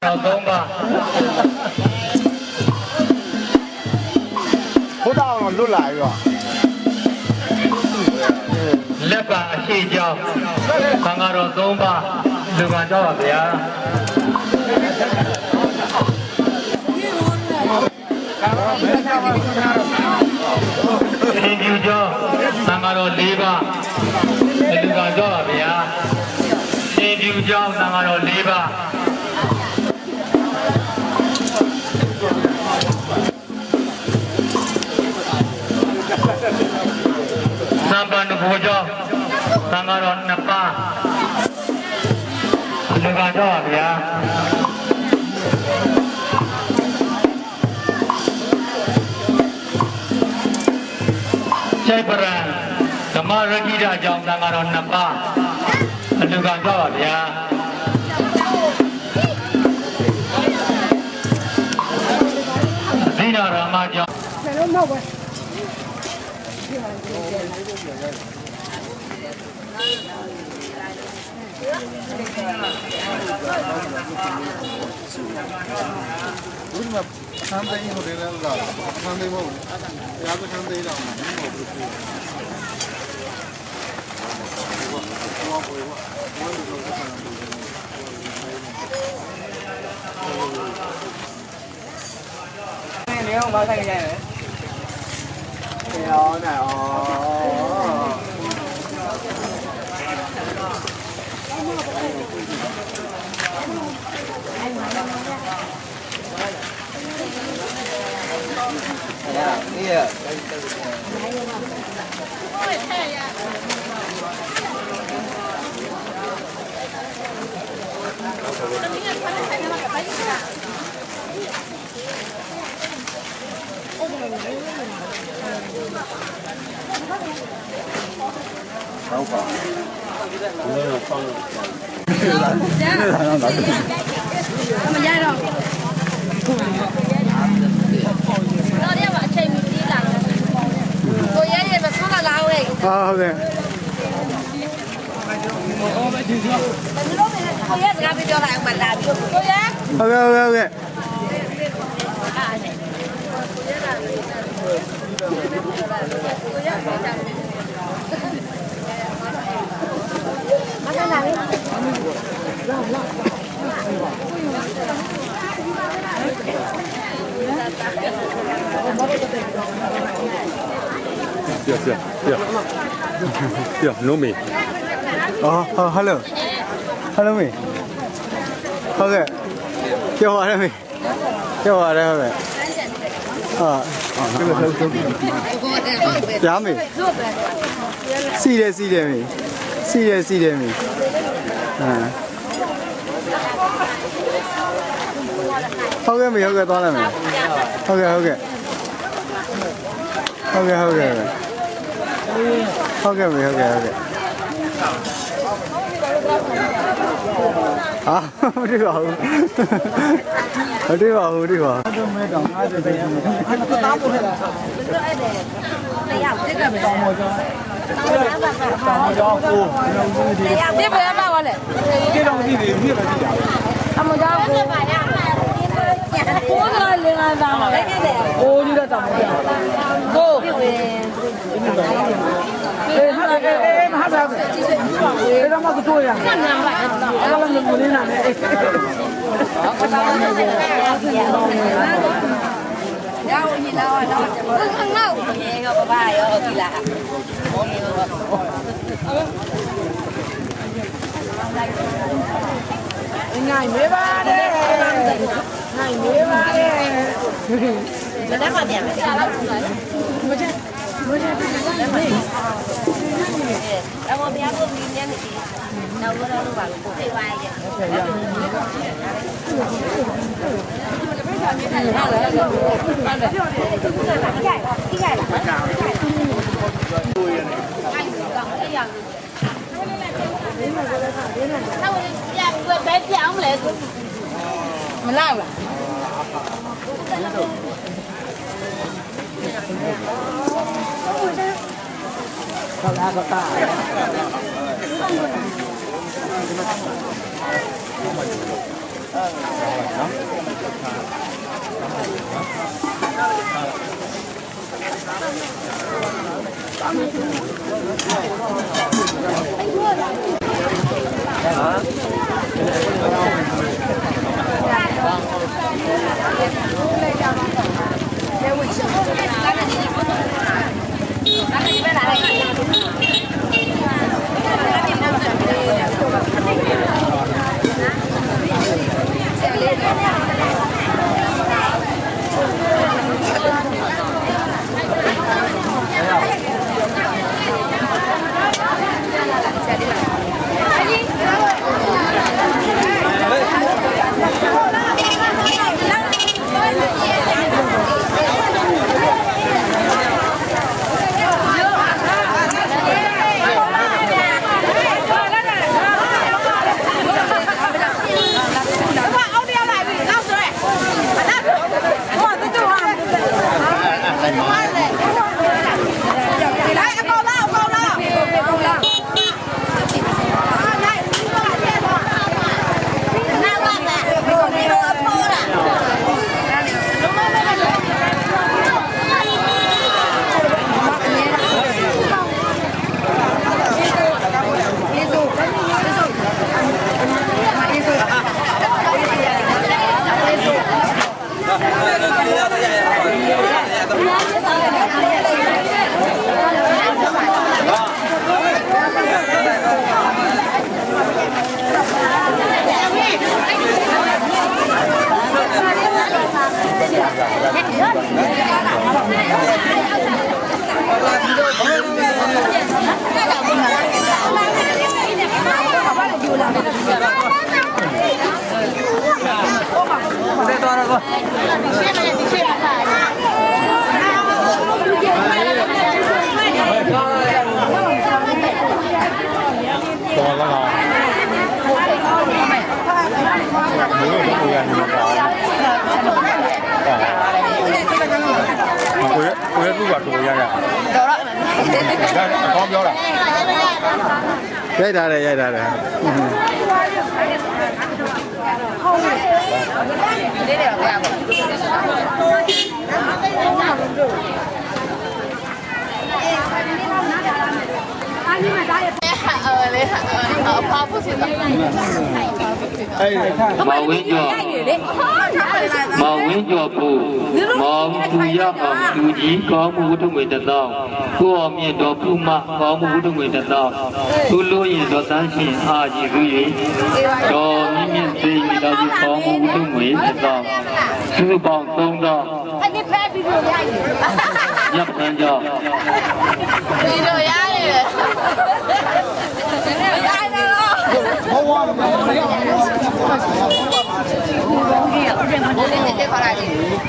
3 ပါဘုရားအောင်လွတ်လာရောလက်ပါအရှိကြောင်းသံဃာတော်3 ပါလူကကြောက်ပါဗျာရှင်ပြုကြောင်းသံဃာတော်4 ပါလူကကြောက်ပါဗျာရှင်ပြုကြောင်းသံဃာတော်4 ပါသံဃာတော်ဘုရားသံဃာတော်2 ပါလူကကြောက်ပါဗျာစိတ်ပရံဓမ္မရတိဒကြောင့်သံဃာတော်2 ပါလူကကြောက်ပါဗျာဒိနာရမကြောင့်ဆယ်လုံးတော့ပဲဘုရားဆန်းသိန်းဟိုတယ်လားဆန်းသိန်းမဟုတ်ဘူး။ရာဇဆန်းသိန်းတော့မဟုတ်ဘူး။ဘောဘောဘောဘောလို့ပြောတာ။နေအောင်မဆိုင်ရရဲ့။ပြောနေအောင်นี่อ่ะ好吧没有放မရတော့တော့ရပါအချိန်မီပြေးလာတယ်ကိုရဲရဲမဆောင်းလာဝဲဟုတ်ကဲ့ကိုရဲစကားပြောလာအောင်မလာဘူးကိုရဲဟုတ်ကဲ့ဟုတ်ကဲ့မဆလာလေJa, Nomi. Oh, hello. Hello, me. Okay. ပြောပါရမေပြောပါရမေဟာကြာမေစီတယ်မေစီတယ်မေဟုတ်ကဲ့မေဟုတ်ကဲ့သွားလိုက်မေဟုတ်ကဲ့မေ啊，这个好，这个好，这个。都没长大就这样，都打不开了。没有这个没有。别不要骂我嘞。这张地里灭了地家。他们家我。我这里来干嘛？我就在干嘛？走。他啥子？他妈个多呀！他们是不能拿的。然后你老啊老，很老，那个爸爸要去啦。ငိုင်မေးပါတယ်ငိုင်မေးပါတယ်လက်မပြန်မယ်ဆရာလောက်ထူလာမချလက်မအမေဘုရားကိုမြင်နေတယ်နောက်တော့ပါလို့ပြေးပါရဲ့မလောက်လားเขาล้าเขาตา တော်လာတော့ဘယ်လိုလုပ်ရမလဲကိုရတူကတော့ရရတော်တော့အကောင်းပြောတာရိုက်ထားတယ်ဟုတ်တယ်လေးတယ်ဗျာလေအဖာဖို့စီတော့ မောင်ဝင်းကျော်မောင်ဝင်းကျော်ဖို့မောင်သူရအောင်သူကြီးကောင်းမှုဝတ္ထုငွေတစ်သောင်းကိုအောင်မြင့်တော်ဖူမကောင်းမှုဝတ္ထုငွေတစ်သောင်းသူလို့ရင်တော်တန်းရှင်အားကြီးသူ၍တော်မြင့်မြင့်သိမိတော်ကြီးကောင်းမှုဝတ္ထုငွေတစ်သောင်းသူပေါင်း3သောင်းအဲ့ဒီဖက်ပြီးလို့ရိုက်တယ်ရပ်ပန်းကြောင်း ဒီလိုရတယ်ရိုက်တယ်လို့ဘောဝါမပြောရဘူး